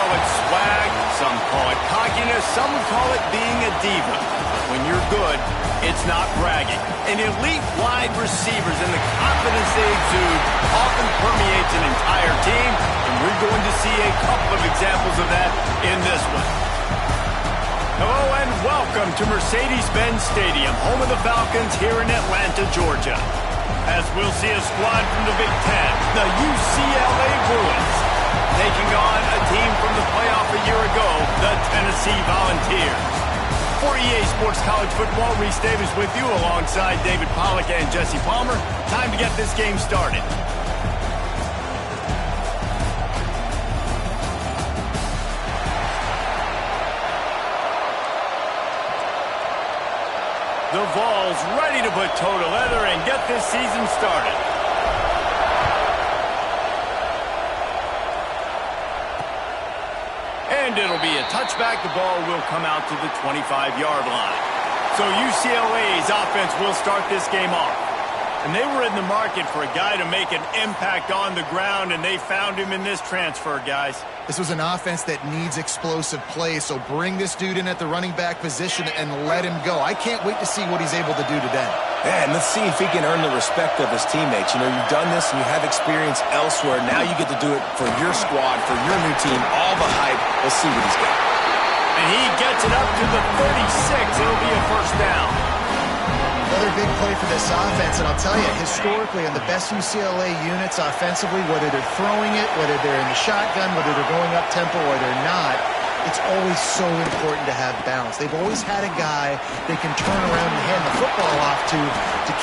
call it swag, some call it cockiness, some would call it being a diva. But when you're good, it's not bragging. And elite wide receivers and the confidence they exude often permeates an entire team, and we're going to see a couple of examples of that in this one. Hello and welcome to Mercedes-Benz Stadium, home of the Falcons here in Atlanta, Georgia. As we'll see a squad from the Big Ten, the UCLA Bruins, taking on a team from the playoff a year ago, the Tennessee Volunteers. For EA Sports College Football, Reese Davis with you alongside David Pollack and Jesse Palmer. Time to get this game started. The Vols ready to put toe to leather and get this season started. And it'll be a touchback. The ball will come out to the 25-yard line. So UCLA's offense will start this game off. And they were in the market for a guy to make an impact on the ground, and they found him in this transfer, guys. This was an offense that needs explosive plays, so bring this dude in at the running back position and let him go. I can't wait to see what he's able to do today. Yeah, and let's see if he can earn the respect of his teammates. You know, you've done this and you have experience elsewhere. Now you get to do it for your squad, for your new team, all the hype. Let's see what he's got. And he gets it up to the 36. It'll be a first down. Another big play for this offense, and I'll tell you, historically, on the best UCLA units offensively, whether they're throwing it, whether they're in the shotgun, whether they're going up-tempo or they're not, it's always so important to have balance. They've always had a guy they can turn around and hand the football off to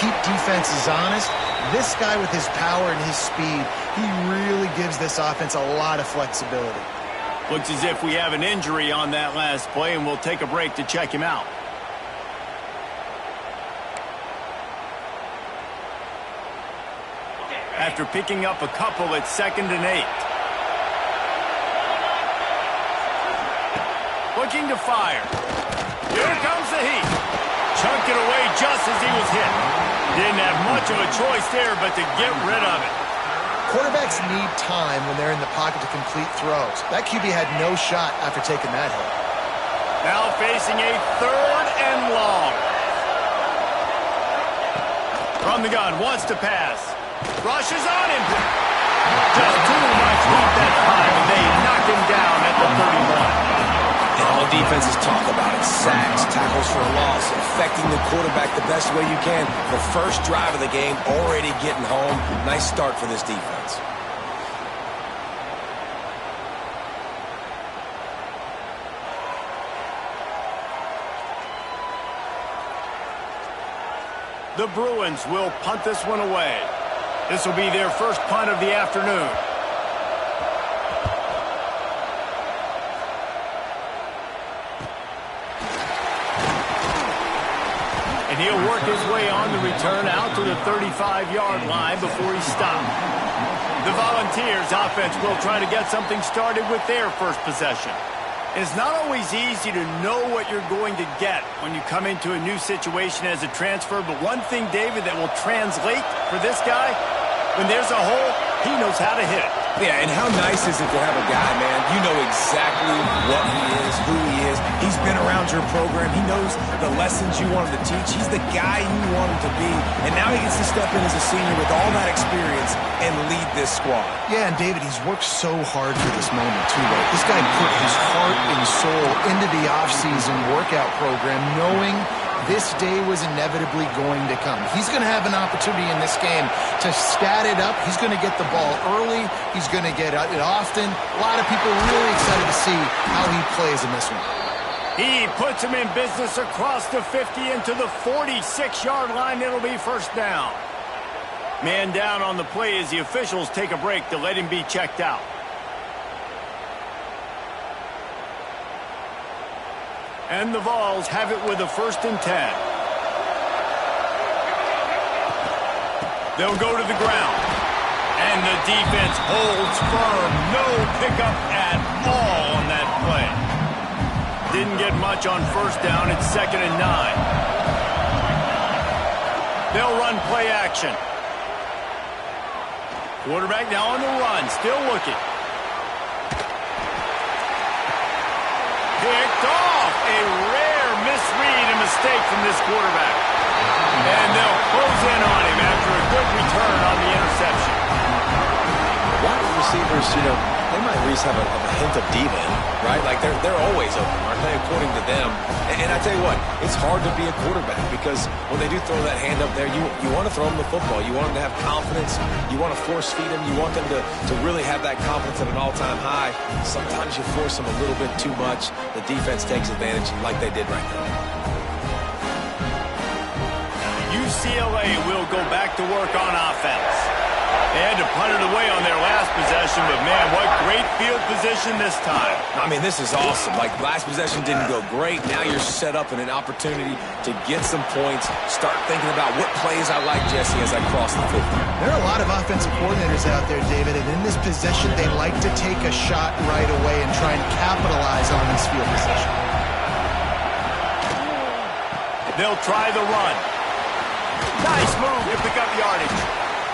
keep defenses honest. This guy with his power and his speed, he really gives this offense a lot of flexibility. Looks as if we have an injury on that last play, and we'll take a break to check him out. After picking up a couple at 2nd and 8. Looking to fire. Here comes the heat. Chunked it away just as he was hit. Didn't have much of a choice there but to get rid of it. Quarterbacks need time when they're in the pocket to complete throws. That QB had no shot after taking that hit. Now facing a 3rd and long. From the gun, wants to pass. Rushes on him. Just too much heat that time, and they knock him down at the 31. And all defenses talk about it. Sacks, tackles for a loss, affecting the quarterback the best way you can. The first drive of the game, already getting home. Nice start for this defense. The Bruins will punt this one away. This will be their first punt of the afternoon. And he'll work his way on the return out to the 35-yard line before he's stopped. The Volunteers offense will try to get something started with their first possession. It's not always easy to know what you're going to get when you come into a new situation as a transfer, but one thing, David, that will translate for this guy, when there's a hole, he knows how to hit it. Yeah, and how nice is it to have a guy, man, you know exactly what he is, who he is. He's been around your program. He knows the lessons you want him to teach. He's the guy you want him to be. And now he gets to step in as a senior with all that experience and lead this squad. Yeah, and David, he's worked so hard for this moment, too, right? This guy put his heart and soul into the offseason workout program, knowing this day was inevitably going to come. He's going to have an opportunity in this game to stat it up. He's going to get the ball early. He's going to get it often. A lot of people really excited to see how he plays in this one. He puts him in business across the 50 into the 46-yard line. It'll be first down. Man down on the play as the officials take a break to let him be checked out. And the Vols have it with a 1st and 10. They'll go to the ground. And the defense holds firm. No pickup at all on that play. Didn't get much on first down. It's 2nd and 9. They'll run play action. Quarterback now on the run. Still looking. A rare misread and mistake from this quarterback. And they'll close in on him after a good return on the interception. Wide receivers, they might at least have a hint of diva in them, right? Like they're always open, aren't they, according to them? And I tell you what, it's hard to be a quarterback because when they do throw that hand up there, you want to throw them the football. You want them to have confidence. You want to force feed them. You want them to really have that confidence at an all-time high. Sometimes you force them a little bit too much. The defense takes advantage like they did right now. UCLA will go back to work on offense. They had to punt it away on their last possession, but man, what great field position this time. I mean, this is awesome. Like, last possession didn't go great. Now you're set up in an opportunity to get some points. Start thinking about what plays I like, Jesse, as I cross the 50. There are a lot of offensive coordinators out there, David, and in this possession, they like to take a shot right away and try and capitalize on this field position. They'll try the run. Nice move to pick up yardage.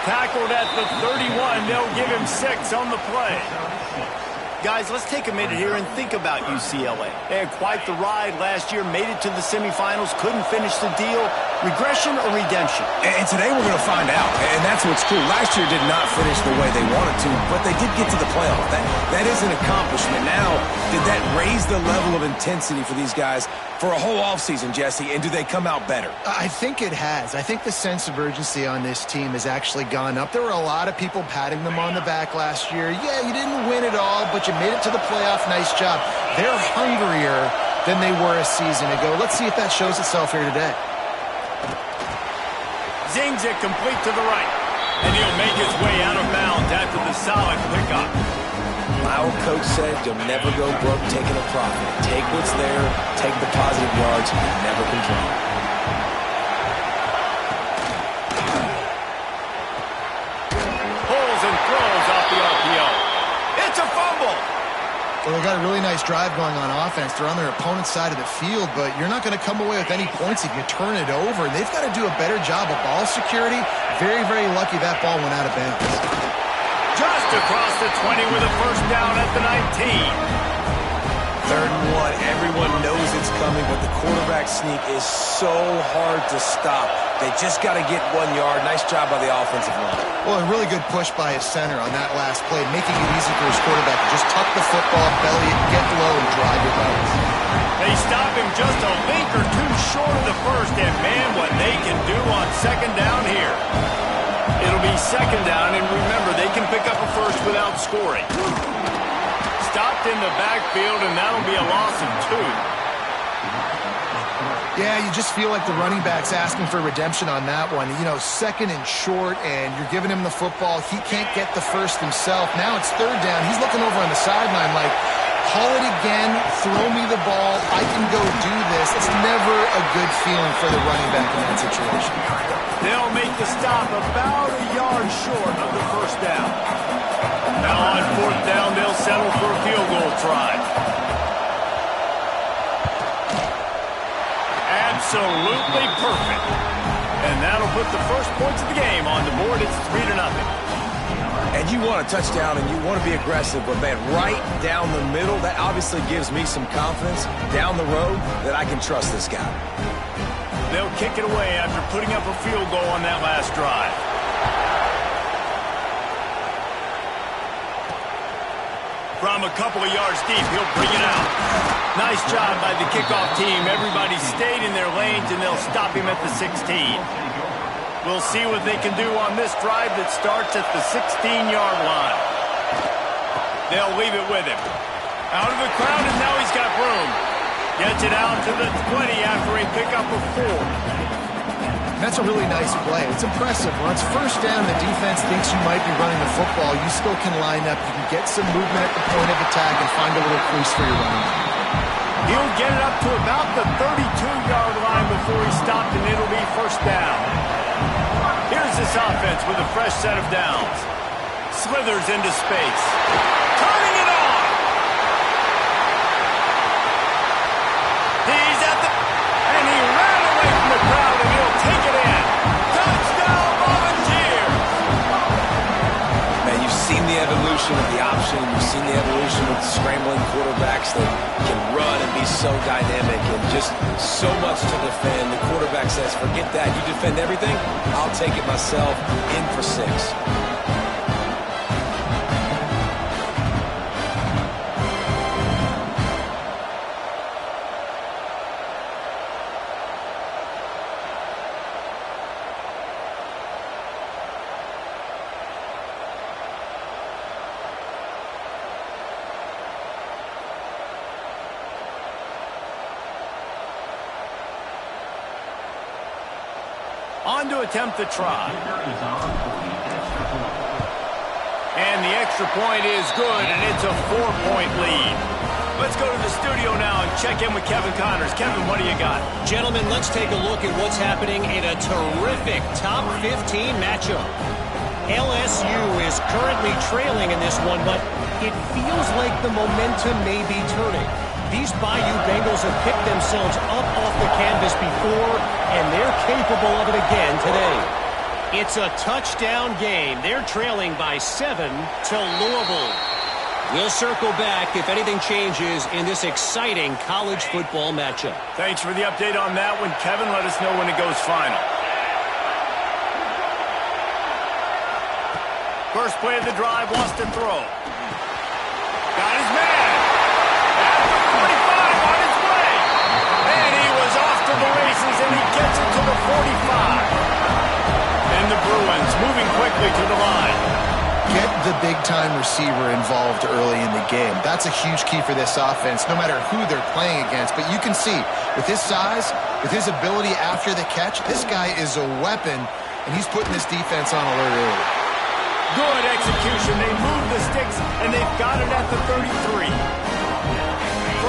Tackled at the 31. They'll give him 6 on the play. Guys, let's take a minute here and think about UCLA. They had quite the ride last year, made it to the semifinals, couldn't finish the deal. Regression or redemption? And today we're going to find out, and that's what's cool. Last year did not finish the way they wanted to, but they did get to the playoff. That is an accomplishment. Now, did that raise the level of intensity for these guys for a whole offseason, Jesse, and do they come out better? I think it has. I think the sense of urgency on this team has actually gone up. There were a lot of people patting them on the back last year. Yeah, you didn't win it all, but you made it to the playoff. Nice job. They're hungrier than they were a season ago. Let's see if that shows itself here today. Zings it complete to the right. And he'll make his way out of bounds after the solid pickup. My old coach said you'll never go broke taking a profit. Take what's there, take the positive yards, and never complain. Pulls and throws off the RPO. It's a fumble. Well, they got a really nice drive going on offense. They're on their opponent's side of the field, but you're not going to come away with any points if you turn it over. And they've got to do a better job of ball security. Very, very lucky that ball went out of bounds. Just across the 20 with a first down at the 19. 3rd and 1. Everyone knows it's coming, but the quarterback sneak is so hard to stop. They just got to get 1 yard. Nice job by the offensive line. Well, a really good push by his center on that last play, making it easy for his quarterback to just tuck the football, belly it, get low, and drive your legs. They stop him just a link or two short of the first, and man, what they can do on 2nd down here. It'll be 2nd down, and remember, they can pick up a first without scoring. Stopped in the backfield, and that'll be a loss of 2. Yeah, you just feel like the running back's asking for redemption on that one. 2nd and short, and you're giving him the football. He can't get the first himself. Now it's 3rd down. He's looking over on the sideline like, haul it again, throw me the ball, I can go do this. It's never a good feeling for the running back in that situation. They'll make the stop about a yard short of the first down. Now on 4th down, they'll settle for a field goal try. Absolutely perfect. And that'll put the first points of the game on the board. It's 3-0. And you want a touchdown and you want to be aggressive, but man, right down the middle, that obviously gives me some confidence down the road that I can trust this guy. They'll kick it away after putting up a field goal on that last drive. From a couple of yards deep, he'll bring it out. Nice job by the kickoff team. Everybody stayed in their lanes, and they'll stop him at the 16. We'll see what they can do on this drive that starts at the 16-yard line. They'll leave it with him. Out of the crowd, and now he's got room. Gets it out to the 20 after a pickup of 4. That's a really nice play. It's impressive. When it's 1st down, the defense thinks you might be running the football. You still can line up. You can get some movement at the point of attack and find a little crease for your running back. He'll get it up to about the 32-yard line before he's stopped, and it'll be 1st down. Here's this offense with a fresh set of downs. Slithers into space. Turning it on! He's at the... And he ran away from the crowd, and he'll take it in. Touchdown, Volunteers! Man, you've seen the evolution of the option. You've seen the evolution of scrambling quarterbacks that can run and be so dynamic and just so much to defend. The quarterback says, forget that. You defend everything? I'll take it myself. In for 6. On to attempt the try. And the extra point is good, and it's a 4-point lead. Let's go to the studio now and check in with Kevin Connors. Kevin, what do you got? Gentlemen, let's take a look at what's happening in a terrific top 15 matchup. LSU is currently trailing in this one, but it feels like the momentum may be turning. These Bayou Bengals have picked themselves up off the canvas before, and they're capable of it again today. It's a touchdown game. They're trailing by 7 to Louisville. We'll circle back if anything changes in this exciting college football matchup. Thanks for the update on that one, Kevin. Let us know when it goes final. First play of the drive, wants to throw. Got his man. At the 45 on his way. And he was off to the races, and he gets it to the 45. And the Bruins moving quickly to the line. Get the big-time receiver involved early in the game. That's a huge key for this offense, no matter who they're playing against. But you can see, with his size, with his ability after the catch, this guy is a weapon, and he's putting this defense on alert early. Good execution. They move the sticks, and they've got it at the 33.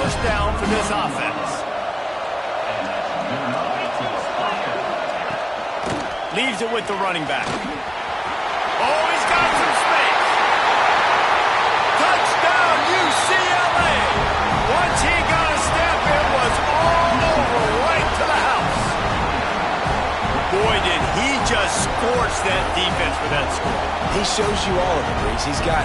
First down for this offense. Leaves it with the running back. Oh, he's got some space. Touchdown, UCLA. Once he got a step, it was all over, right to the house. Boy, did he just scorch that defense for that score. He shows you all of it, Reese. He's got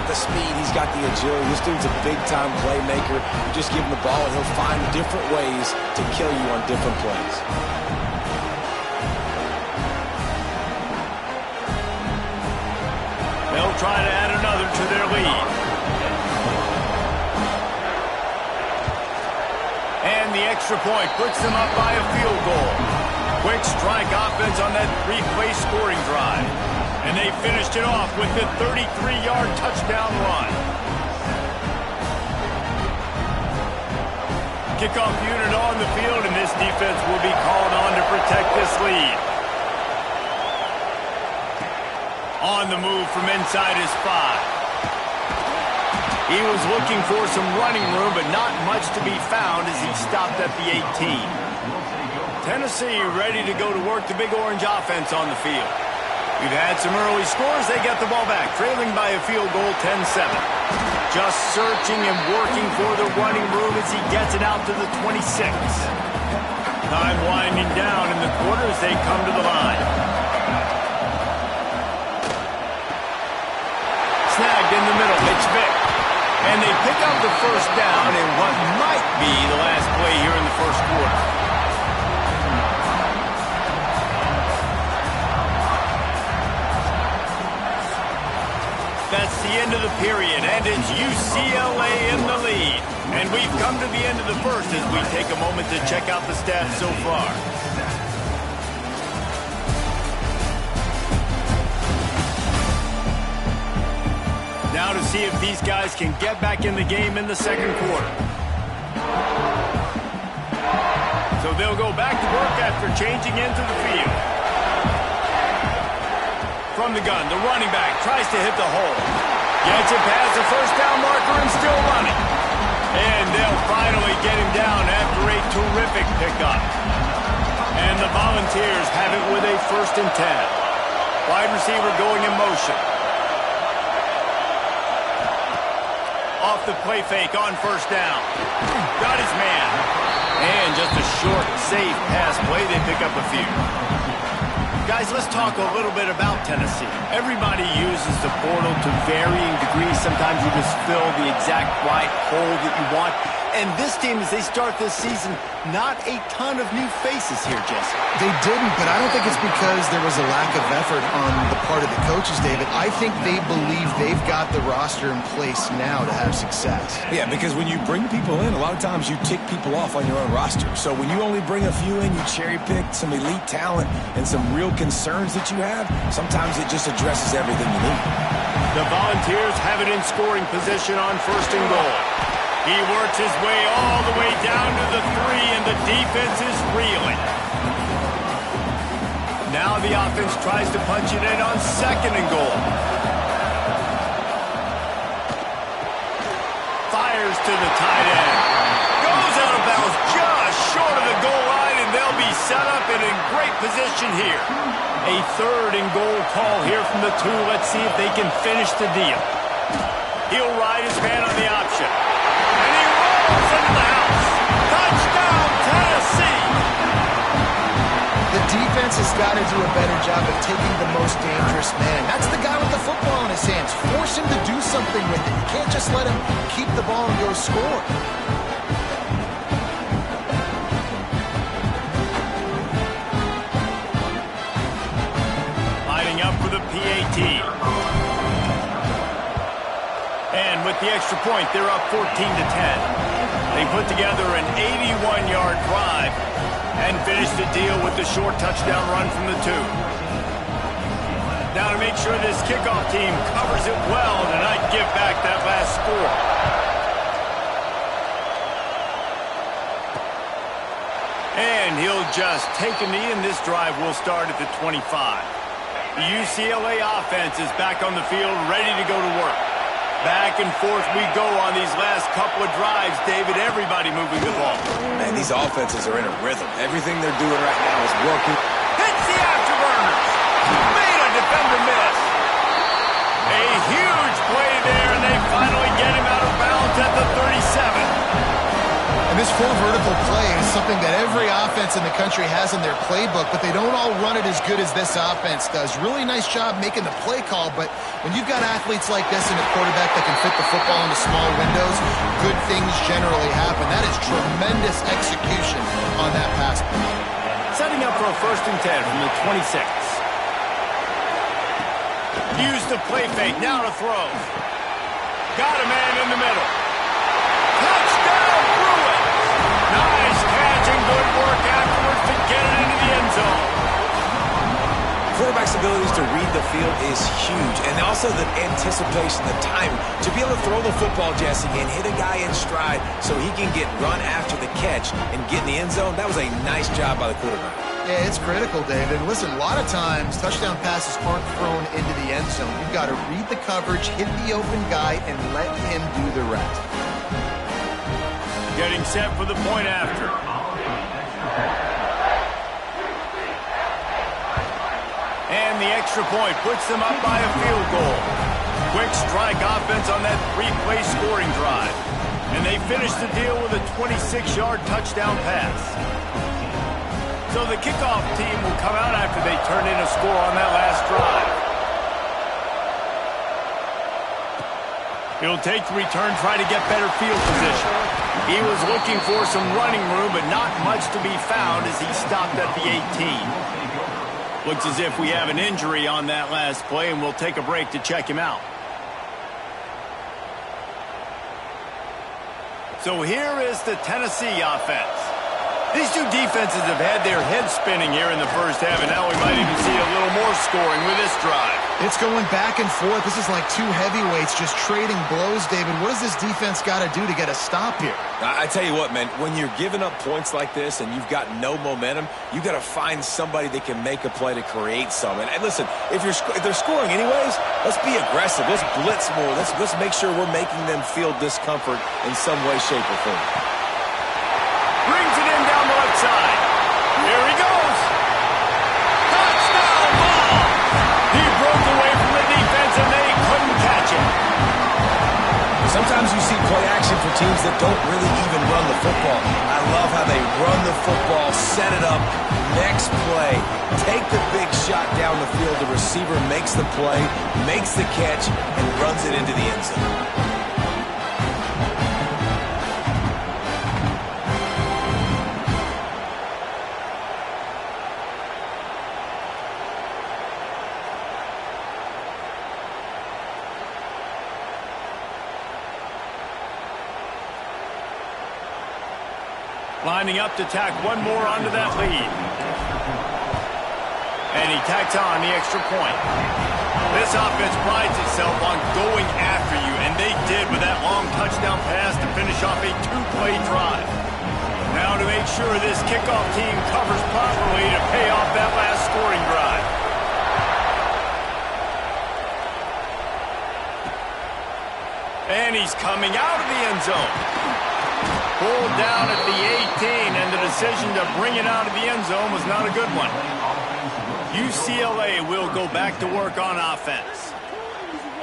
the speed. He's got the agility. This dude's a big-time playmaker. You just give him the ball, and he'll find different ways to kill you on different plays. They'll try to add another to their lead. And the extra point puts them up by a field goal. Quick strike offense on that 3-play scoring drive. And they finished it off with the 33-yard touchdown run. Kickoff unit on the field, and this defense will be called on to protect this lead. On the move from inside his 5. He was looking for some running room, but not much to be found as he stopped at the 18. Tennessee ready to go to work the Big Orange offense on the field. We've had some early scores. They get the ball back, trailing by a field goal 10-7. Just searching and working for the running room as he gets it out to the 26. Time winding down in the quarter as they come to the line. Snagged in the middle, it's Vick. And they pick up the first down in what might be the last play here in the first quarter. That's the end of the period, and it's UCLA in the lead. And we've come to the end of the first as we take a moment to check out the stats so far. Now to see if these guys can get back in the game in the second quarter. So they'll go back to work after changing into the field. From the gun, the running back tries to hit the hole. Gets it past the first down marker and still running. And they'll finally get him down after a terrific pickup. And the Volunteers have it with a 1st and 10. Wide receiver going in motion. Off the play fake on first down. Got his man. And just a short, safe pass play. They pick up a few. Guys, let's talk a little bit about Tennessee. Everybody uses the portal to varying degrees. Sometimes you just fill the exact right hole that you want. And this team, as they start this season, not a ton of new faces here, Jesse. They didn't, but I don't think it's because there was a lack of effort on the part of the coaches, David. I think they believe they've got the roster in place now to have success. Yeah, because when you bring people in, a lot of times you tick people off on your own roster. So when you only bring a few in, you cherry-pick some elite talent and some real concerns that you have, sometimes it just addresses everything you need. The Volunteers have it in scoring position on 1st and goal. He works his way all the way down to the 3, and the defense is reeling. Now the offense tries to punch it in on 2nd and goal. Fires to the tight end. Goes out of bounds just short of the goal line, and they'll be set up and in great position here. A 3rd and goal call here from the 2. Let's see if they can finish the deal. He'll ride his man on the option. And he rolls into the house. Touchdown, Tennessee! The defense has got to do a better job of taking the most dangerous man. That's the guy with the football in his hands. Force him to do something with it. You can't just let him keep the ball and go score. Lining up for the PAT. And with the extra point, they're up 14-10. They put together an 81-yard drive and finished the deal with the short touchdown run from the 2. Now to make sure this kickoff team covers it well to not give back that last score. And he'll just take a knee, and this drive will start at the 25. The UCLA offense is back on the field, ready to go to work. Back and forth we go on these last couple of drives, David. Everybody moving the ball. Man, these offenses are in a rhythm. Everything they're doing right now is working. Hits the afterburners. Made a defender miss. A huge play there, and they finally get him out of bounds at the 37. And this full vertical play is something that every offense in the country has in their playbook, but they don't all run it as good as this offense does. Really nice job making the play call, but when you've got athletes like this and a quarterback that can fit the football into small windows, good things generally happen. That is tremendous execution on that pass. Setting up for a 1st and 10 from the 26. Use the play fake, now to throw. Got a man in the middle. Touchdown, Bruins! Nice catch and good work afterwards to get it into the end zone. Quarterback's abilities to read the field is huge, and also the anticipation, the time to be able to throw the football, Jesse, and hit a guy in stride so he can get run after the catch and get in the end zone. That was a nice job by the quarterback. Yeah, it's critical, David. Listen, a lot of times touchdown passes aren't thrown into the end zone. You've got to read the coverage, hit the open guy, and let him do the rest. Getting set for the point after. And the extra point puts them up by a field goal. Quick strike offense on that 3-play scoring drive. And they finish the deal with a 26-yard touchdown pass. So the kickoff team will come out after they turn in a score on that last drive. He'll take the return, try to get better field position. He was looking for some running room, but not much to be found as he stopped at the 18. Looks as if we have an injury on that last play, and we'll take a break to check him out. So here is the Tennessee offense. These two defenses have had their heads spinning here in the first half, and now we might even see a little more scoring with this drive. It's going back and forth. This is like two heavyweights just trading blows, David. What does this defense got to do to get a stop here? I tell you what, man, when you're giving up points like this and you've got no momentum, you got to find somebody that can make a play to create some. And listen, if they're scoring anyways, let's be aggressive. Let's blitz more. Let's make sure we're making them feel discomfort in some way, shape, or form. Brings it in down the left side. Here he goes. Touchdown ball. He broke away from the defense and they couldn't catch him. Sometimes you see play action for teams that don't really even run the football. I I love how they run the football, set it up, next play, take the big shot down the field. The receiver makes the play, makes the catch, and runs it into the end zone. Lining up to tack one more onto that lead. And he tacks on the extra point. This offense prides itself on going after you, and they did with that long touchdown pass to finish off a two-play drive. Now to make sure this kickoff team covers properly to pay off that last scoring drive. And he's coming out of the end zone. Pulled down at the 18, and the decision to bring it out of the end zone was not a good one. UCLA will go back to work on offense.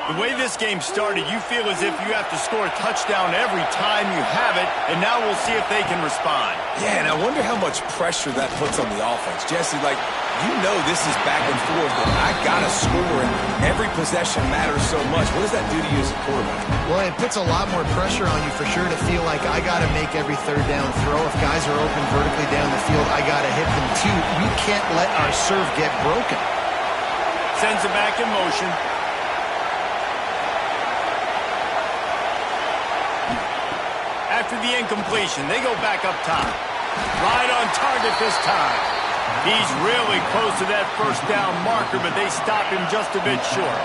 The way this game started, you feel as if you have to score a touchdown every time you have it, and now we'll see if they can respond. Yeah, and I wonder how much pressure that puts on the offense. Jesse, like, you know this is back and forth, but I got to score, and every possession matters so much. What does that do to you as a quarterback? Well, it puts a lot more pressure on you for sure to feel like I got to make every third down throw. If guys are open vertically down the field, I got to hit them too. We can't let our serve get broken. Sends it back in motion. After the incompletion, they go back up top. Right on target this time. He's really close to that first down marker, but they stop him just a bit short.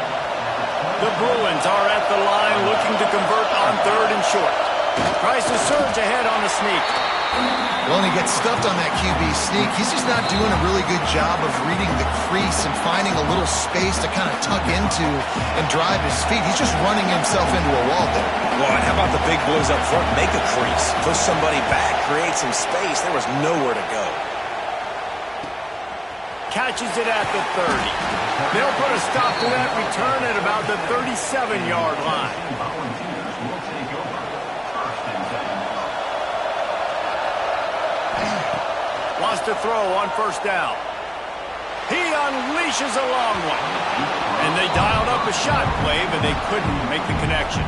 The Bruins are at the line looking to convert on third and short. Tries to surge ahead on the sneak. Well, and he gets stuffed on that QB sneak. He's just not doing a really good job of reading the crease and finding a little space to kind of tuck into and drive his feet. He's just running himself into a wall there. Well, and how about the big boys up front? Make a crease, push somebody back, create some space. There was nowhere to go. Catches it at the 30. They'll put a stop to that return at about the 37-yard line. Wants to throw on first down. He unleashes a long one. And they dialed up a shot play, but they couldn't make the connection.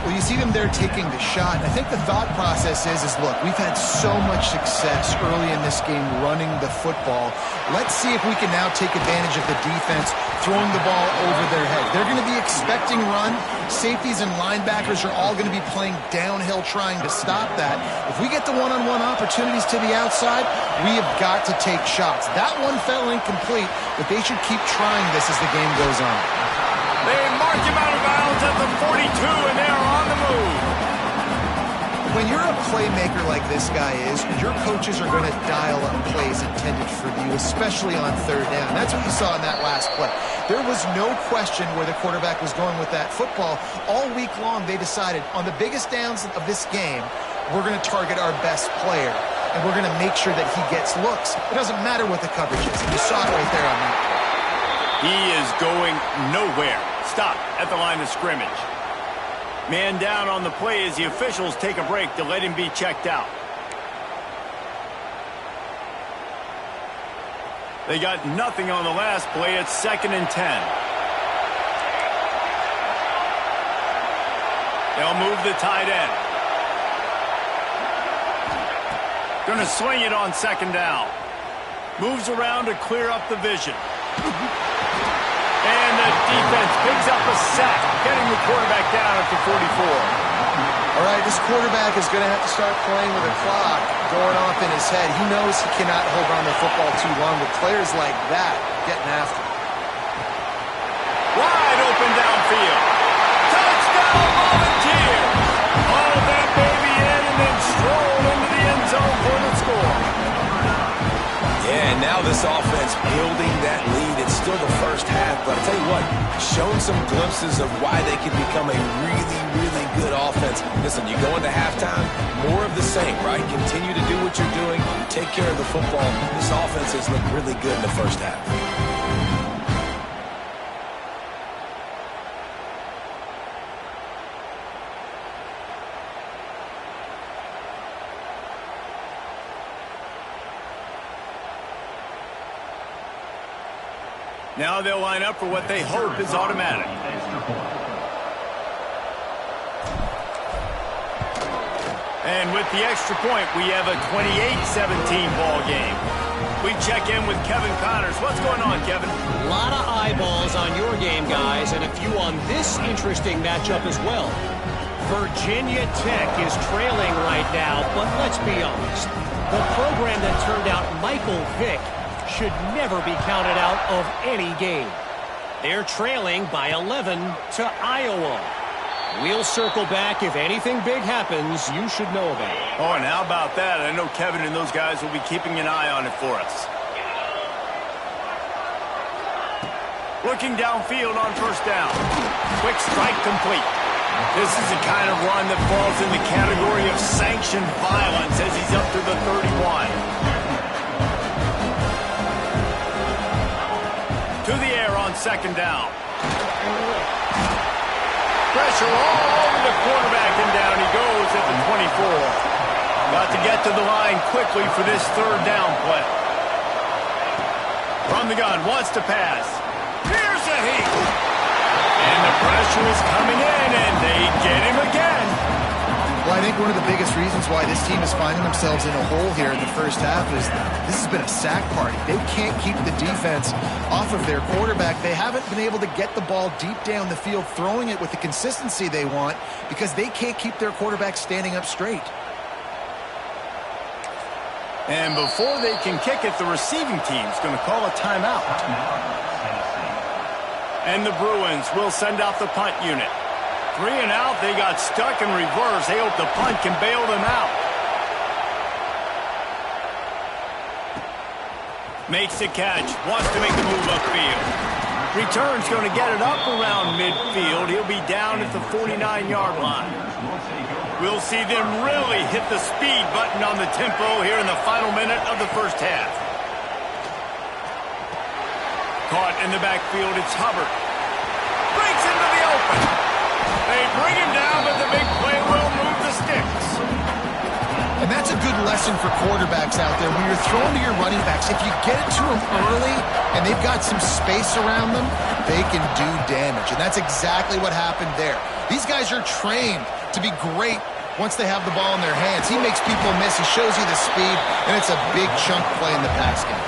Well, you see them there taking the shot. I think the thought process is look, we've had so much success early in this game running the football. Let's see if we can now take advantage of the defense throwing the ball over their head. They're going to be expecting run. Safeties and linebackers are all going to be playing downhill trying to stop that. If we get the one-on-one opportunities to the outside, we have got to take shots. That one fell incomplete, but they should keep trying this as the game goes on. They mark him out of bounds at the 42, and they are on the move. When you're a playmaker like this guy is, your coaches are going to dial up plays intended for you, especially on third down. That's what you saw in that last play. There was no question where the quarterback was going with that football. All week long, they decided on the biggest downs of this game, we're going to target our best player, and we're going to make sure that he gets looks. It doesn't matter what the coverage is. You saw it right there on that play. He is going nowhere. Stop at the line of scrimmage. Man down on the play as the officials take a break to let him be checked out. They got nothing on the last play. It's 2nd and 10. They'll move the tight end. Going to swing it on 2nd down. Moves around to clear up the vision. And the defense picks up a sack, getting the quarterback down at the 44. All right, this quarterback is going to have to start playing with a clock going off in his head. He knows he cannot hold on to the football too long, but players like that getting after him. Wide open downfield. Touchdown, Volunteers! Haul that baby in and then stroll into the end zone for the score. Yeah, and now this offense building that lead. It's still the first half, but I'll tell you what, showing some glimpses of why they can become a really, really good offense. Listen, you go into halftime, more of the same, right? Continue to do what you're doing, take care of the football. This offense has looked really good in the first half. Now they'll line up for what they hope is automatic. And with the extra point, we have a 28-17 ball game. We check in with Kevin Connors. What's going on, Kevin? A lot of eyeballs on your game, guys, and a few on this interesting matchup as well. Virginia Tech is trailing right now, but let's be honest. The program that turned out Michael Vick should never be counted out of any game. They're trailing by 11 to Iowa. We'll circle back. If anything big happens, you should know about it. Oh, and how about that? I know Kevin and those guys will be keeping an eye on it for us. Looking downfield on first down. Quick strike complete. This is the kind of run that falls in the category of sanctioned violence as he's up to the 31. To the air on second down. Pressure all over the quarterback, and down he goes at the 24. Got to get to the line quickly for this third down play. From the gun, wants to pass. Here's a heat. And the pressure is coming in, and they get him again. Well, I think one of the biggest reasons why this team is finding themselves in a hole here in the first half is this has been a sack party. They can't keep the defense off of their quarterback. They haven't been able to get the ball deep down the field, throwing it with the consistency they want because they can't keep their quarterback standing up straight. And before they can kick it, the receiving team's going to call a timeout. And the Bruins will send out the punt unit. 3 and out, they got stuck in reverse. They hope the punt can bail them out. Makes the catch, wants to make the move upfield. Return's going to get it up around midfield. He'll be down at the 49-yard line. We'll see them really hit the speed button on the tempo here in the final minute of the first half. Caught in the backfield, it's Hubbard. Breaks into the open. They bring him down, but the big play will move the sticks. And that's a good lesson for quarterbacks out there. When you're throwing to your running backs, if you get it to them early and they've got some space around them, they can do damage. And that's exactly what happened there. These guys are trained to be great once they have the ball in their hands. He makes people miss. He shows you the speed, and it's a big chunk play in the pass game.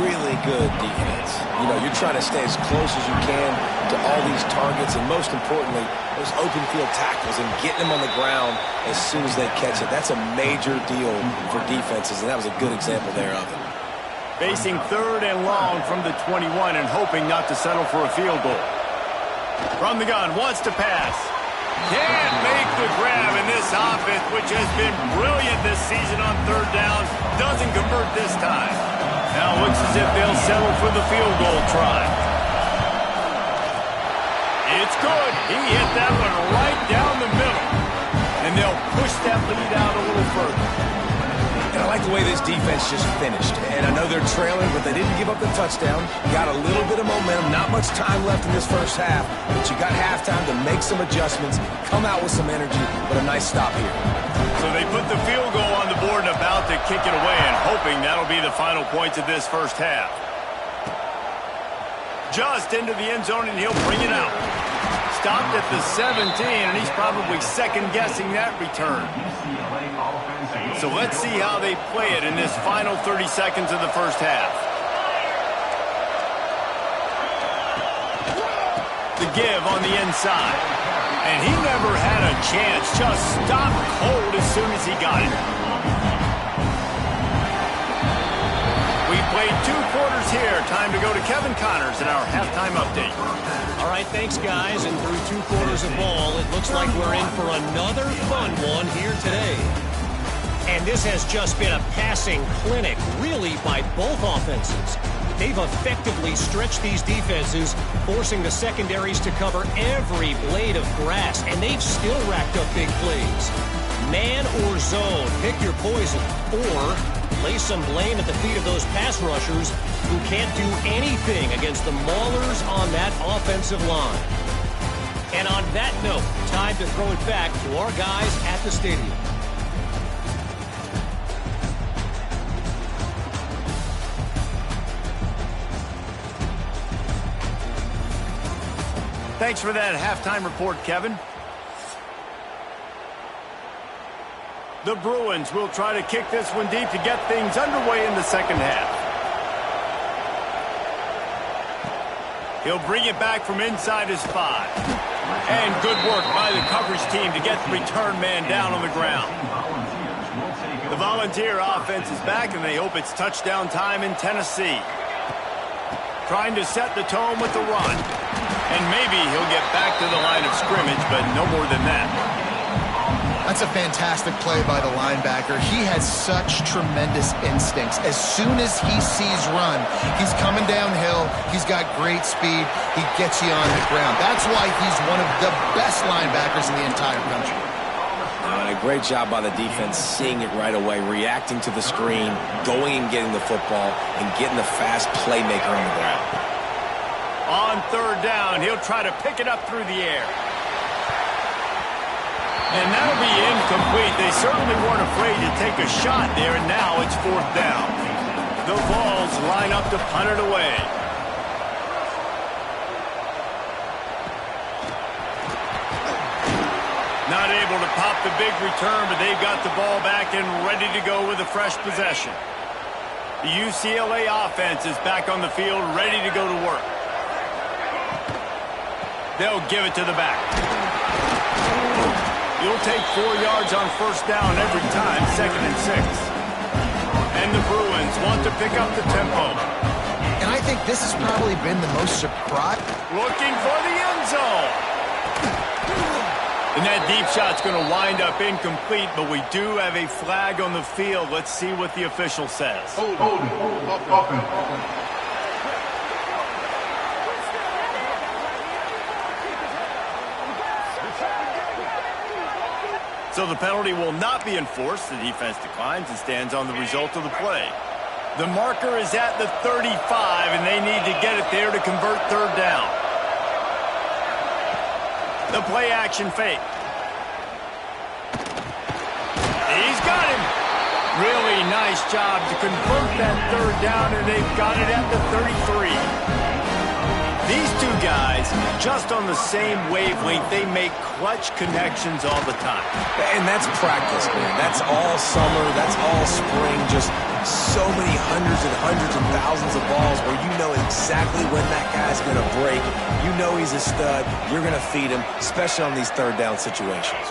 Really good defense. You know, you're trying to stay as close as you can to all these targets, and most importantly, those open field tackles and getting them on the ground as soon as they catch it. That's a major deal for defenses, and that was a good example there of it. Facing third and long from the 21 and hoping not to settle for a field goal. From the gun, wants to pass. Can't make the grab in this offense, which has been brilliant this season on third down. Doesn't convert this time. Now looks as if they'll settle for the field goal try. It's good. He hit that one right down the middle. And they'll push that lead out a little further. And I like the way this defense just finished. And I know they're trailing, but they didn't give up the touchdown. Got a little bit of momentum. Not much time left in this first half. But you got halftime to make some adjustments, come out with some energy, but a nice stop here. So they put the field goal on the board and about to kick it away, and hoping that'll be the final points of this first half. Just into the end zone, and he'll bring it out. Stopped at the 17, and he's probably second-guessing that return. So let's see how they play it in this final 30 seconds of the first half. The give on the inside. And he never had a chance. Just stopped cold as soon as he got it. We played 2 quarters here. Time to go to Kevin Connors in our halftime update. All right, thanks, guys. And through 2 quarters of ball, it looks like we're in for another fun one here today. And this has just been a passing clinic, really, by both offenses. They've effectively stretched these defenses, forcing the secondaries to cover every blade of grass, and they've still racked up big plays. Man or zone, pick your poison, or lay some blame at the feet of those pass rushers who can't do anything against the maulers on that offensive line. And on that note, time to throw it back to our guys at the stadium. Thanks for that halftime report, Kevin. The Bruins will try to kick this one deep to get things underway in the second half. He'll bring it back from inside his 5. And good work by the coverage team to get the return man down on the ground. The Volunteer offense is back, and they hope it's touchdown time in Tennessee. Trying to set the tone with the run. And maybe he'll get back to the line of scrimmage, but no more than that. That's a fantastic play by the linebacker. He has such tremendous instincts. As soon as he sees run, he's coming downhill. He's got great speed. He gets you on the ground. That's why he's one of the best linebackers in the entire country. And a great job by the defense, seeing it right away, reacting to the screen, going and getting the football, and getting the fast playmaker on the ground. On third down, he'll try to pick it up through the air. And that'll be incomplete. They certainly weren't afraid to take a shot there, and now it's fourth down. The Vols line up to punt it away. Not able to pop the big return, but they've got the ball back and ready to go with a fresh possession. The UCLA offense is back on the field, ready to go to work. They'll give it to the back. You'll take 4 yards on first down every time, 2nd and 6. And the Bruins want to pick up the tempo. And I think this has probably been the most surprise. Looking for the end zone. And that deep shot's going to wind up incomplete, but we do have a flag on the field. Let's see what the official says. Hold it. So the penalty will not be enforced. The defense declines and stands on the result of the play. The marker is at the 35, and they need to get it there to convert third down. The play action fake. He's got him. Really nice job to convert that third down, and they've got it at the 33. These two guys, just on the same wavelength, they make clutch connections all the time. And that's practice, man. That's all summer. That's all spring. Just so many hundreds and thousands of balls where you know exactly when that guy's going to break. You know he's a stud. You're going to feed him, especially on these third down situations.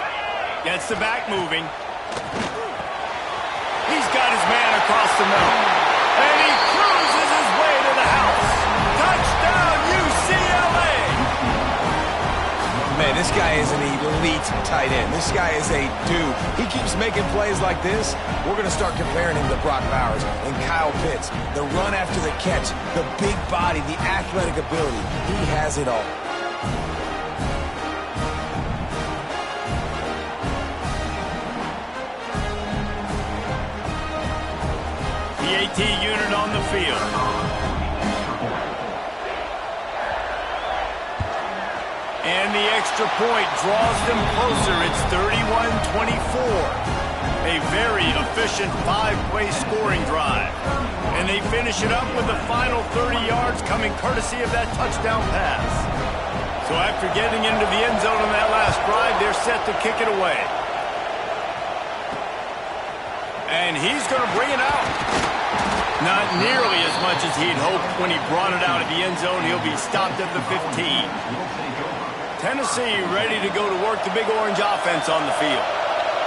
Gets the back moving. He's got his man across the middle. And he cruises his way to the house. Touchdown, UCLA! Man, this guy is an elite tight end. This guy is a dude. He keeps making plays like this. We're going to start comparing him to Brock Bowers and Kyle Pitts. The run after the catch, the big body, the athletic ability. He has it all. The AT unit on the field. And the extra point draws them closer. It's 31-24. A very efficient 5-play scoring drive. And they finish it up with the final 30 yards coming courtesy of that touchdown pass. So after getting into the end zone on that last drive, they're set to kick it away. And he's going to bring it out. Not nearly as much as he'd hoped when he brought it out of the end zone. He'll be stopped at the 15. Tennessee ready to go to work the Big Orange offense on the field.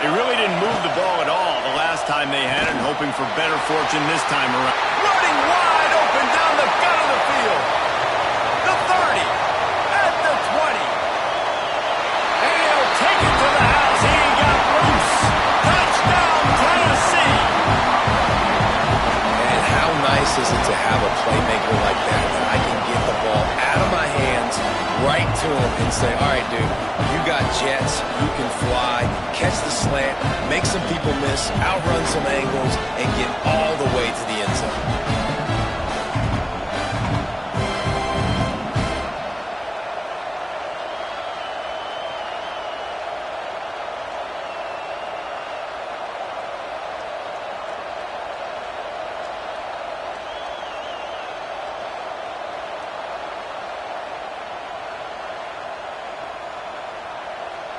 They really didn't move the ball at all the last time they had it, hoping for better fortune this time around. Running wide open down the gut of the field. The 30, at the 20. And he'll take it to the house. He got loose. Touchdown, Tennessee. And how nice is it to have a playmaker like that I can get the ball out of my hands, right to him, and say, all right, dude, you got jets, you can fly, catch the slant, make some people miss, outrun some angles, and get all the way to the end zone.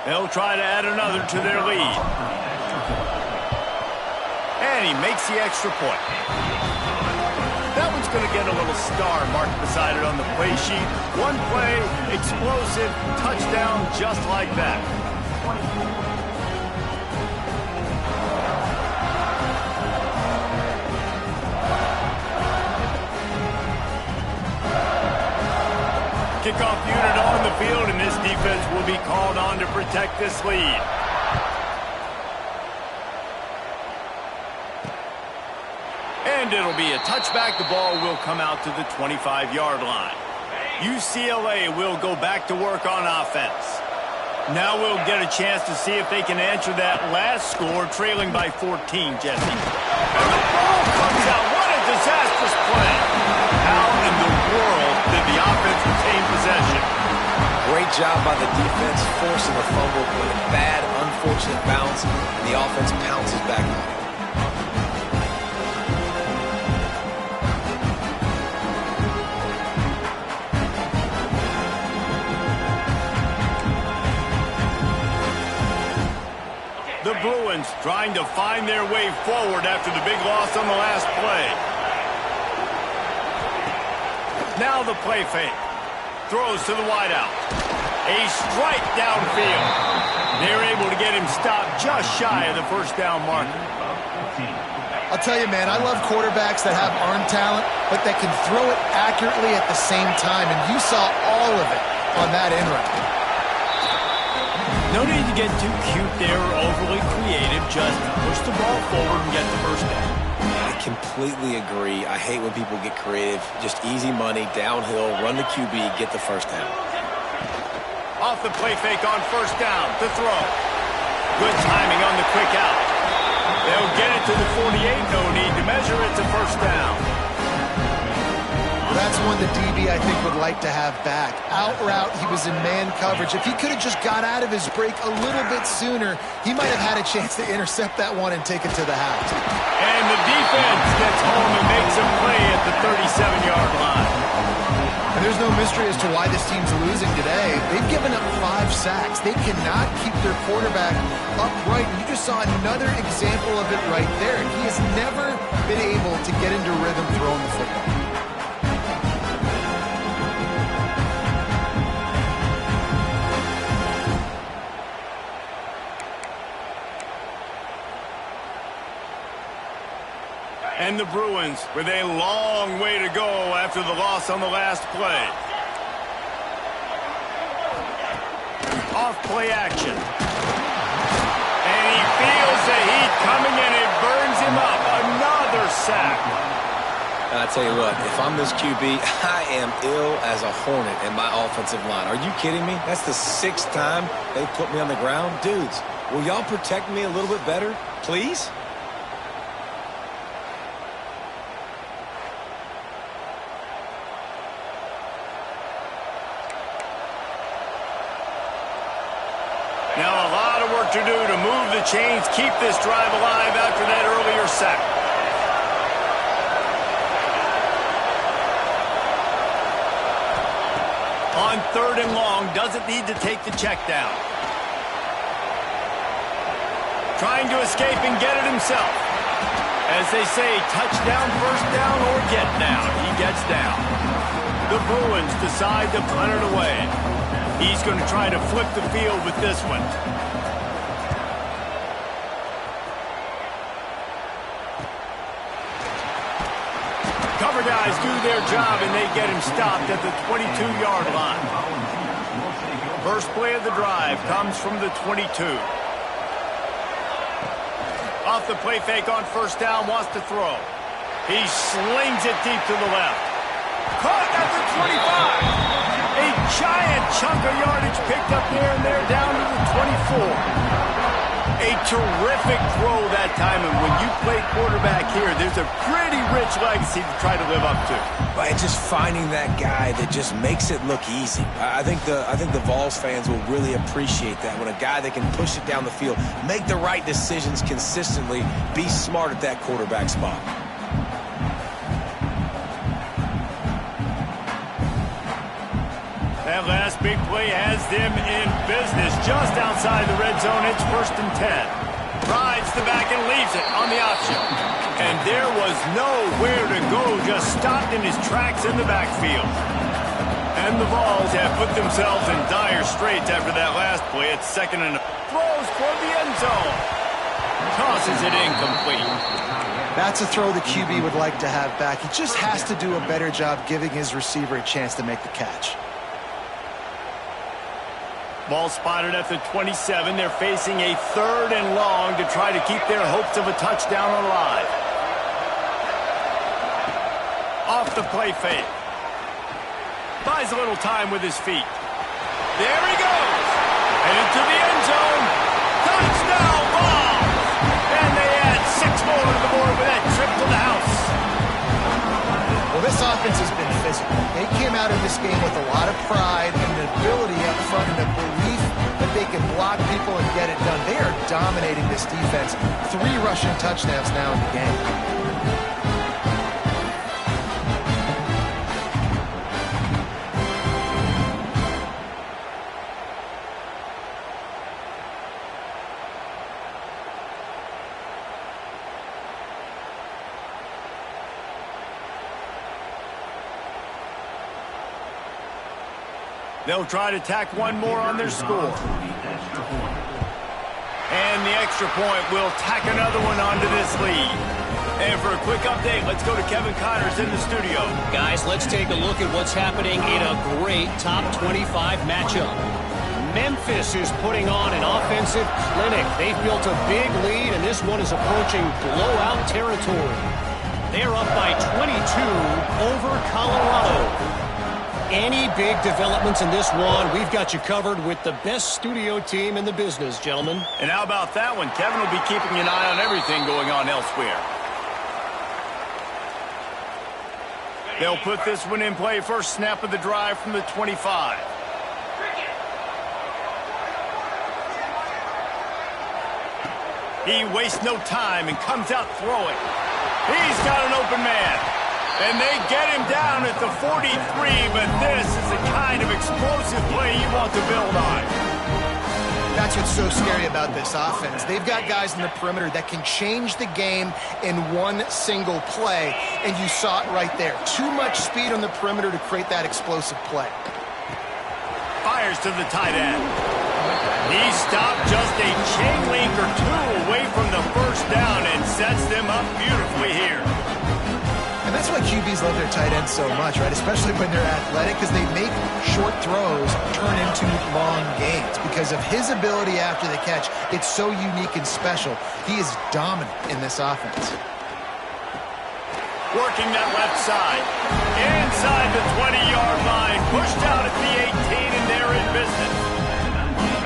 They'll try to add another to their lead. And he makes the extra point. That one's going to get a little star marked beside it on the play sheet. One play, explosive, touchdown, just like that. Kickoff unit on the field, and this defense will be called on to protect this lead. And it'll be a touchback. The ball will come out to the 25-yard line. UCLA will go back to work on offense. Now we'll get a chance to see if they can answer that last score, trailing by 14, Jesse. And the ball comes out. What a disastrous play. How in the world did the offense retain possession? Great job by the defense, forcing a fumble with a bad, unfortunate bounce, and the offense pounces back on it. The Bruins trying to find their way forward after the big loss on the last play. Now the play fake. Throws to the wideout. A strike downfield. They're able to get him stopped just shy of the first down marker. I'll tell you, man, I love quarterbacks that have arm talent, but that can throw it accurately at the same time, and you saw all of it on that end route. No need to get too cute there or overly creative. Just push the ball forward and get the first down. I completely agree. I hate when people get creative. Just easy money, downhill, run the QB, get the first down. Off the play fake on first down to throw. Good timing on the quick out. They'll get it to the 48. No need to measure. It's a first down. That's one the DB, I think, would like to have back. Out route, he was in man coverage. If he could have just got out of his break a little bit sooner, he might have had a chance to intercept that one and take it to the house. And the defense gets home and makes a play at the 37-yard line. And there's no mystery as to why this team's losing today. They've given up 5 sacks. They cannot keep their quarterback upright. And you just saw another example of it right there. He has never been able to get into rhythm throwing the football. And the Bruins with a long way to go after the loss on the last play. Off play action. And he feels the heat coming and it burns him up. Another sack. I tell you what, if I'm this QB, I am ill as a hornet in my offensive line. Are you kidding me? That's the 6th time they put me on the ground. Dudes, will y'all protect me a little bit better, please? Now a lot of work to do to move the chains, keep this drive alive after that earlier sack. On 3rd and long, doesn't need to take the check down. Trying to escape and get it himself. As they say, touchdown, first down, or get down. He gets down. The Bruins decide to punt it away. He's going to try to flip the field with this one. Cover guys do their job, and they get him stopped at the 22-yard line. First play of the drive comes from the 22. Off the play fake on first down, wants to throw. He slings it deep to the left. Caught at the 25. A giant chunk of yardage picked up there, and they're down to the 24. A terrific throw that time, and when you play quarterback here, there's a pretty rich legacy to try to live up to. By just finding that guy that just makes it look easy. I think the Vols fans will really appreciate that, when a guy that can push it down the field, make the right decisions consistently, be smart at that quarterback spot. That last big play has them in business just outside the red zone. It's 1st and 10. Rides the back and leaves it on the option. And there was nowhere to go, just stopped in his tracks in the backfield. And the Vols have put themselves in dire straits after that last play. It's 2nd and throws toward the end zone. Tosses it incomplete. That's a throw the QB would like to have back. He just has to do a better job giving his receiver a chance to make the catch. Ball spotted at the 27. They're facing a 3rd and long to try to keep their hopes of a touchdown alive. Off the play fake. Buys a little time with his feet. There he goes. Headed to the end zone. Touchdown ball. And they add 6 more to the board with that trip to the house. Well, this offense has been physical. They came out of this game with a lot of pride and the ability up front and the belief that they can block people and get it done. They are dominating this defense. 3 rushing touchdowns now in the game. They'll try to tack one more on their score. And the extra point will tack another one onto this lead. And for a quick update, let's go to Kevin Connors in the studio. Guys, let's take a look at what's happening in a great top 25 matchup. Memphis is putting on an offensive clinic. They've built a big lead, and this one is approaching blowout territory. They're up by 22 over Colorado. Any big developments in this one, we've got you covered with the best studio team in the business, gentlemen. And how about that one? Kevin will be keeping an eye on everything going on elsewhere. They'll put this one in play. First snap of the drive from the 25. He wastes no time and comes out throwing. He's got an open man. And they get him down at the 43, but this is the kind of explosive play you want to build on. That's what's so scary about this offense. They've got guys in the perimeter that can change the game in one single play, and you saw it right there. Too much speed on the perimeter to create that explosive play. Fires to the tight end. He stopped just a chain link or 2 away from the first down and sets them up beautifully here. And that's why QBs love their tight ends so much, right? Especially when they're athletic, because they make short throws turn into long gains. Because of his ability after the catch, it's so unique and special. He is dominant in this offense. Working that left side. Inside the 20-yard line. Pushed out at the 18, and they're in business.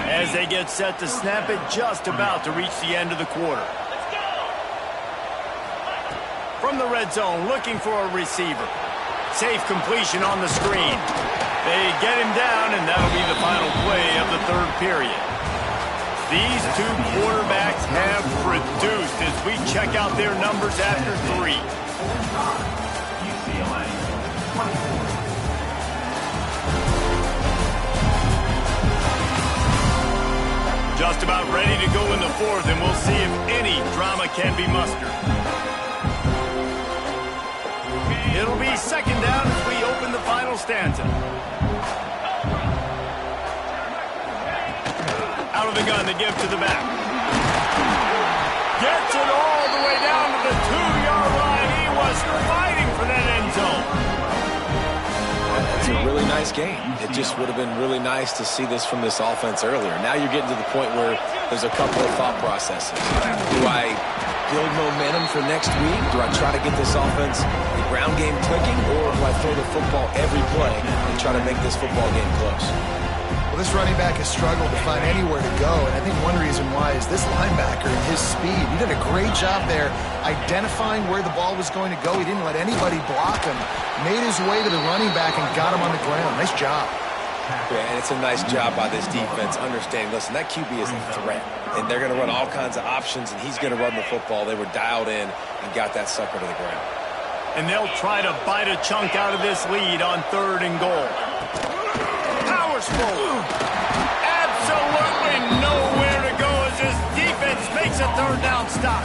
As they get set to snap it, just about to reach the end of the quarter. From the red zone, looking for a receiver. Safe completion on the screen. They get him down, and that'll be the final play of the 3rd period. These 2 quarterbacks have produced as we check out their numbers after 3. UCLA. Just about ready to go in the 4th, and we'll see if any drama can be mustered. It'll be 2nd down as we open the final stanza. Out of the gun, they give to the back. Gets it all the way down to the 2-yard line. He was fighting for that end zone. That's a really nice game. It just would have been really nice to see this from this offense earlier. Now you're getting to the point where there's a couple of thought processes. Do I build momentum for next week? Do I try to get this offense, the ground game clicking, or do I throw the football every play and try to make this football game close? Well, this running back has struggled to find anywhere to go, and I think one reason why is this linebacker and his speed. He did a great job there identifying where the ball was going to go. He didn't let anybody block him. Made his way to the running back and got him on the ground. Nice job. Yeah, and it's a nice job by this defense understanding, listen, that QB is a threat, and they're going to run all kinds of options, and he's going to run the football. They were dialed in and got that sucker to the ground. And they'll try to bite a chunk out of this lead on 3rd and goal. Power forceful. Absolutely nowhere to go as this defense makes a third down stop.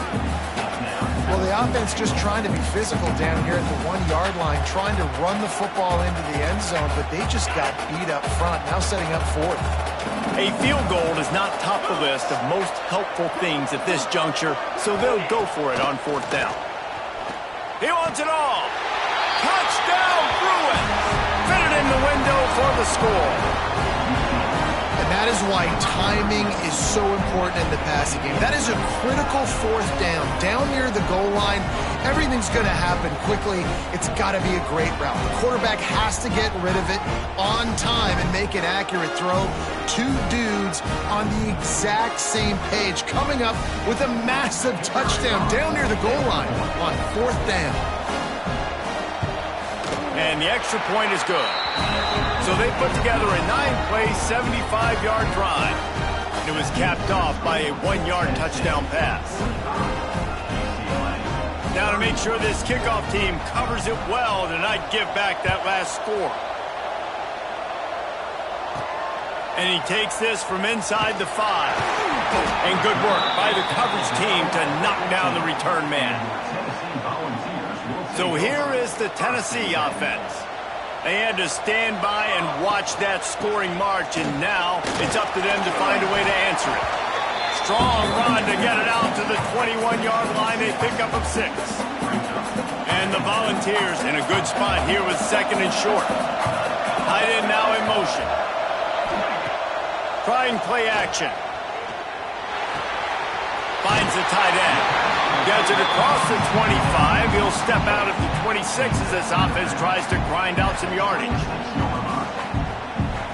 Well, the offense just trying to be physical down here at the 1-yard line, trying to run the football into the end zone, but they just got beat up front, now setting up fourth. A field goal is not top the list of most helpful things at this juncture, so they'll go for it on fourth down. He wants it all. Touchdown, Bruins! Fitted in the window for the score. And that is why timing is so important in the passing game. That is a critical fourth down. Down near the goal line, everything's going to happen quickly. It's got to be a great route. The quarterback has to get rid of it on time and make an accurate throw. Two dudes on the exact same page coming up with a massive touchdown down near the goal line on fourth down. And the extra point is good. So they put together a 9-play, 75-yard drive. It was capped off by a 1-yard touchdown pass. Now to make sure this kickoff team covers it well to not give back that last score. And he takes this from inside the 5. And good work by the coverage team to knock down the return man. So here is the Tennessee offense. They had to stand by and watch that scoring march, and now it's up to them to find a way to answer it. Strong run to get it out to the 21-yard line. They pick up of 6. And the Volunteers in a good spot here with second and short. Tight end now in motion. Trying play action. Finds the tight end. Gets it across the 25. He'll step out at the 26 as this offense tries to grind out some yardage.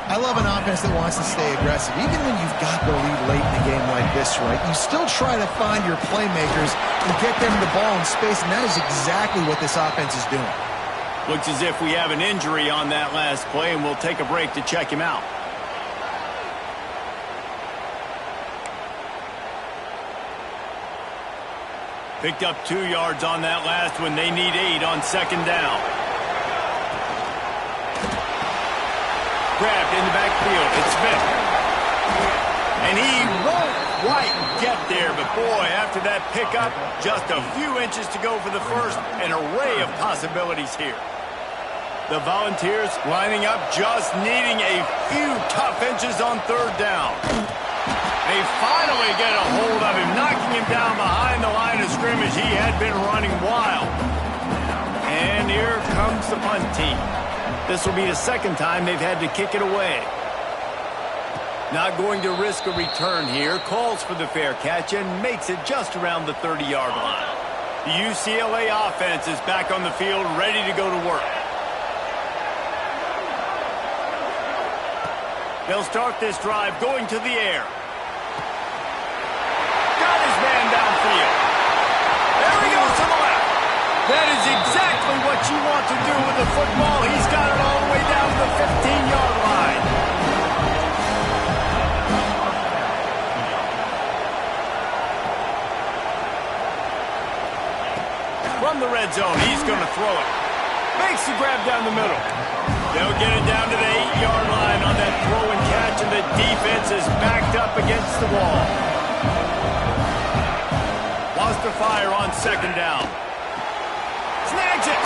I love an offense that wants to stay aggressive. Even when you've got the lead late in a game like this, right, you still try to find your playmakers and get them the ball in space, and that is exactly what this offense is doing. Looks as if we have an injury on that last play, and we'll take a break to check him out. Picked up 2 yards on that last one. They need 8 on second down. Grabbed in the backfield. It's Smith. And he won't quite get there, but boy, after that pickup, just a few inches to go for the first. An array of possibilities here. The Volunteers lining up, just needing a few tough inches on third down. They finally get a hold of him, knocking him down behind the line of scrimmage. He had been running wild. And here comes the punt team. This will be the second time they've had to kick it away. Not going to risk a return here. Calls for the fair catch and makes it just around the 30-yard line. The UCLA offense is back on the field, ready to go to work. They'll start this drive going to the air. Got his man downfield. There he goes to the left. That is exactly what you want to do with the football. He's got it all the way down to the 15-yard line. From the red zone, he's going to throw it. Makes the grab down the middle. They'll get it down to the 8-yard line on that throw and catch, and the defense is backed up against the wall. Lost to fire on second down. Snags it.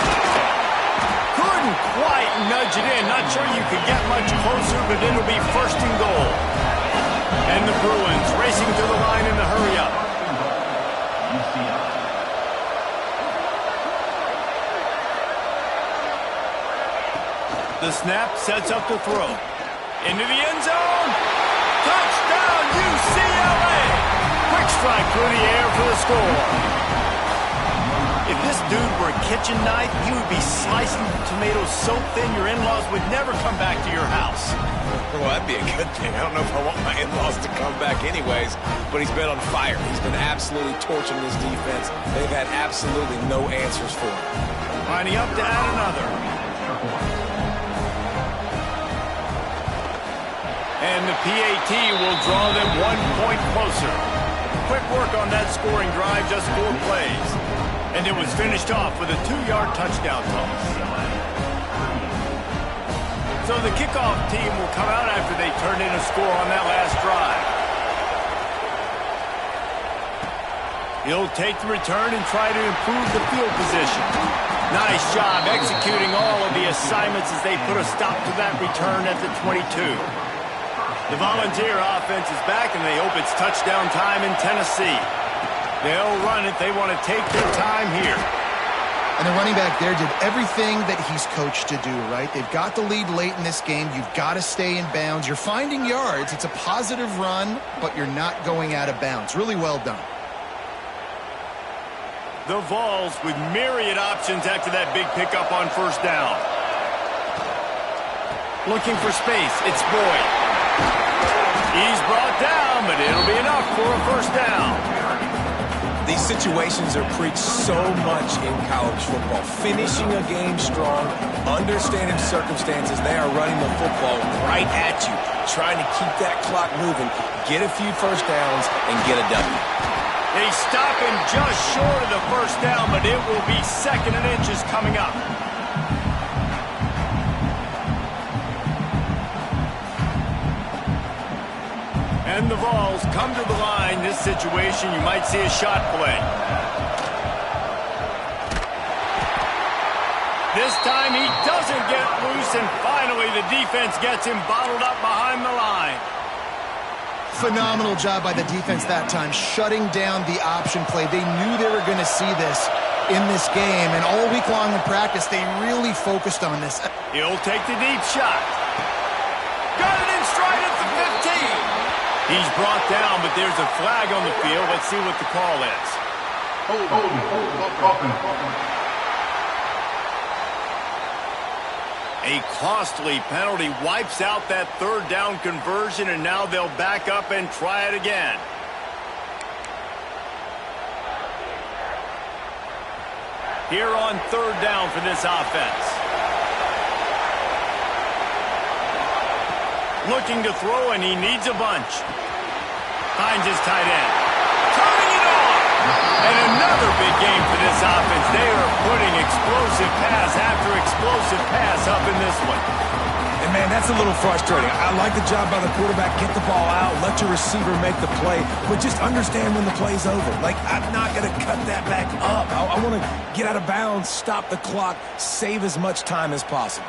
Couldn't quite nudge it in. Not sure you could get much closer, but it'll be first and goal. And the Bruins racing to the line in the hurry-up. The snap sets up the throw. Into the end zone. Touchdown, UCLA! Quick strike through the air for the score. If this dude were a kitchen knife, he would be slicing tomatoes so thin your in-laws would never come back to your house. Well, that'd be a good thing. I don't know if I want my in-laws to come back anyways, but he's been on fire. He's been absolutely torching this defense. They've had absolutely no answers for him. Lining up to add another. And the PAT will draw them 1 point closer. Quick work on that scoring drive, just 4 plays. And it was finished off with a 2-yard touchdown toss. So the kickoff team will come out after they turn in a score on that last drive. He'll take the return and try to improve the field position. Nice job executing all of the assignments as they put a stop to that return at the 22. The Volunteer offense is back, and they hope it's touchdown time in Tennessee. They'll run it. They want to take their time here. And the running back there did everything that he's coached to do, right? They've got the lead late in this game. You've got to stay in bounds. You're finding yards. It's a positive run, but you're not going out of bounds. Really well done. The Vols with myriad options after that big pickup on first down. Looking for space. It's Boyd. He's brought down, but it'll be enough for a first down. These situations are preached so much in college football. Finishing a game strong, understanding circumstances. They are running the football right at you, trying to keep that clock moving, get a few first downs, and get a W. They stop him just short of the first down, but it will be 2nd and inches coming up. And the Vols come to the line. This situation, you might see a shot play. This time he doesn't get loose, and finally the defense gets him bottled up behind the line. Phenomenal job by the defense that time, shutting down the option play. They knew they were going to see this in this game, and all week long in practice, they really focused on this. He'll take the deep shot. Got it in stride at the 15. He's brought down, but there's a flag on the field. Let's see what the call is. A costly penalty wipes out that third down conversion, and now they'll back up and try it again. Here on third down for this offense. Looking to throw, and he needs a bunch. Finds his tight end. Turning it on! And another big game for this offense. They are putting explosive pass after explosive pass up in this one. And, man, that's a little frustrating. I like the job by the quarterback. Get the ball out. Let your receiver make the play. But just understand when the play's over. Like, I'm not going to cut that back up. I want to get out of bounds, stop the clock, save as much time as possible.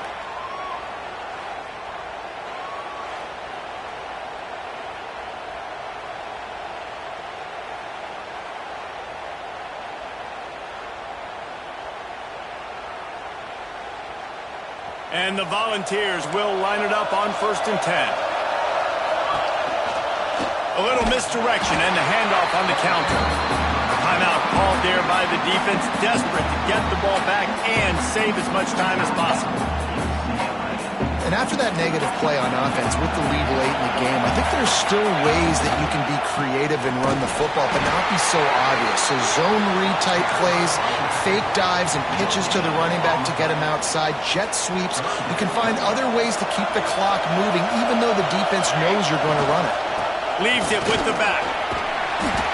And the Volunteers will line it up on 1st and 10. A little misdirection and the handoff on the counter. Timeout called there by the defense, desperate to get the ball back and save as much time as possible. And after that negative play on offense with the lead late in the game, I think there's still ways that you can be creative and run the football, but not be so obvious. So zone read type plays, fake dives and pitches to the running back to get him outside, jet sweeps. You can find other ways to keep the clock moving, even though the defense knows you're going to run it. Leaves it with the back.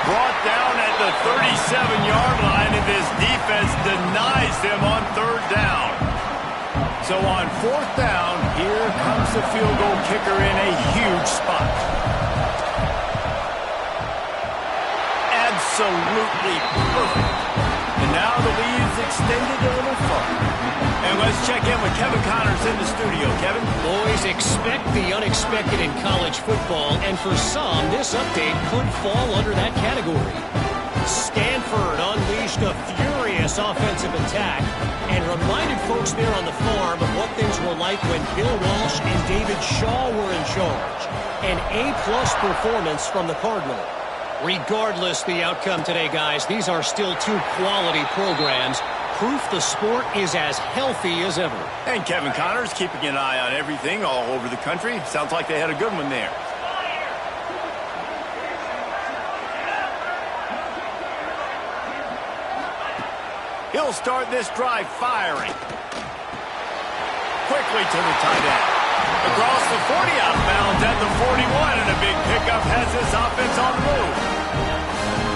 Brought down at the 37-yard line, and this defense denies them on third down. So on 4th down, here comes the field goal kicker in a huge spot. Absolutely perfect. And now the lead's extended a little further. And let's check in with Kevin Connors in the studio. Kevin? Boys, expect the unexpected in college football, and for some, this update could fall under that category. Stanford unleashed a furious offensive attack and reminded folks there on the farm of what things were like when Bill Walsh and David Shaw were in charge. An A-plus performance from the Cardinal. Regardless the outcome today, guys, these are still two quality programs. Proof the sport is as healthy as ever. And Kevin Connors keeping an eye on everything all over the country. Sounds like they had a good one there. He'll start this drive firing. Quickly to the tight end. Across the 40 out of bounds at the 41, and a big pickup has this offense on the move.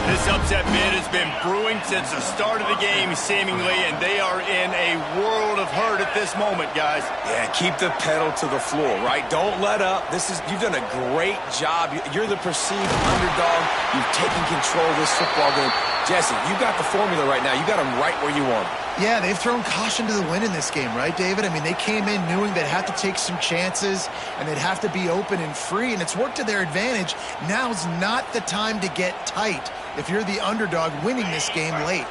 This upset bid has been brewing since the start of the game, seemingly, and they are in a world of hurt at this moment, guys. Yeah, keep the pedal to the floor, right? Don't let up. You've done a great job. You're the perceived underdog. You've taken control of this football game. Jesse, you got the formula right now. You got them right where you want them. Yeah, they've thrown caution to the wind in this game, right, David? I mean, they came in knowing they'd have to take some chances and they'd have to be open and free, and it's worked to their advantage. Now's not the time to get tight if you're the underdog winning this game late.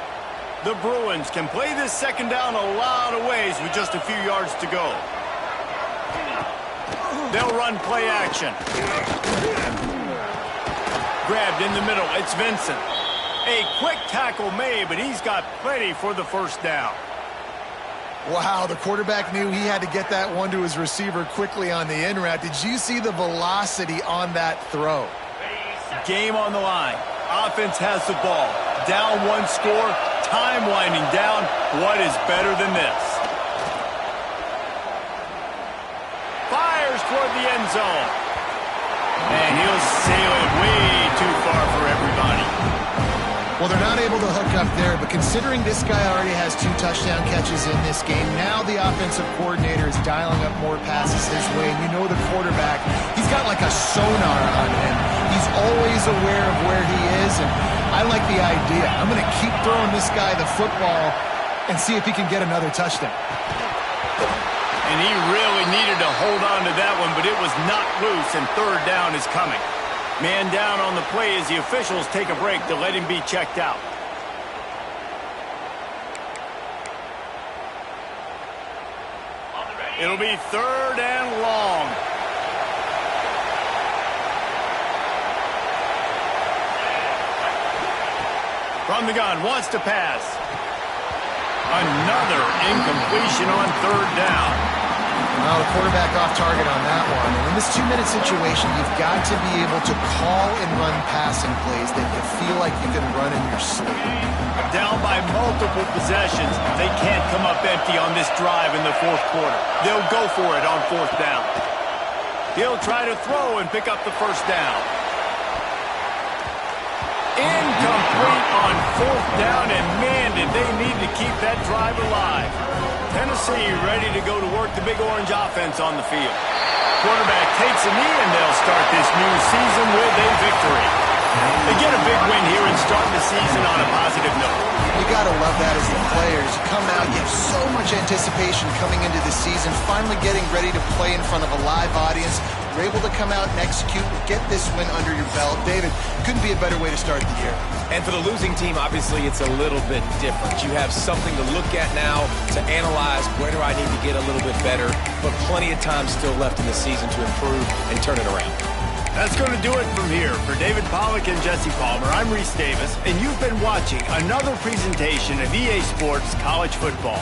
The Bruins can play this second down a lot of ways with just a few yards to go. They'll run play action. Grabbed in the middle. It's Vincent. A quick tackle made, but he's got plenty for the first down. Wow, the quarterback knew he had to get that one to his receiver quickly on the in route. Did you see the velocity on that throw? Game on the line. Offense has the ball. Down one score. Time winding down. What is better than this? Fires toward the end zone. And he'll sail it way too far for everybody. Well, they're not able to hook up there, but considering this guy already has 2 touchdown catches in this game, now the offensive coordinator is dialing up more passes his way, and you know the quarterback, he's got like a sonar on him. He's always aware of where he is, and I like the idea. I'm going to keep throwing this guy the football and see if he can get another touchdown. And he really needed to hold on to that one, but it was not loose, and third down is coming. Man down on the play as the officials take a break to let him be checked out. It'll be third and long. From the gun, wants to pass. Another incompletion on third down. Well, the quarterback off target on that one. And in this 2-minute situation, you've got to be able to call and run passing plays that you feel like you can run in your sleep. Down by multiple possessions, they can't come up empty on this drive in the fourth quarter. They'll go for it on fourth down. He'll try to throw and pick up the first down. Incomplete on fourth down, and man, did they need to keep that drive alive. Tennessee ready to go to work the Big Orange offense on the field. Quarterback takes a knee, and they'll start this new season with a victory. They get a big win here and start the season on a positive note. You got to love that as the players. You come out, you have so much anticipation coming into the season, finally getting ready to play in front of a live audience. You're able to come out and execute and get this win under your belt. David, couldn't be a better way to start the year. And for the losing team, obviously, it's a little bit different. You have something to look at now to analyze where do I need to get a little bit better, but plenty of time still left in the season to improve and turn it around. That's going to do it from here. For David Pollack and Jesse Palmer, I'm Reese Davis, and you've been watching another presentation of EA Sports College Football.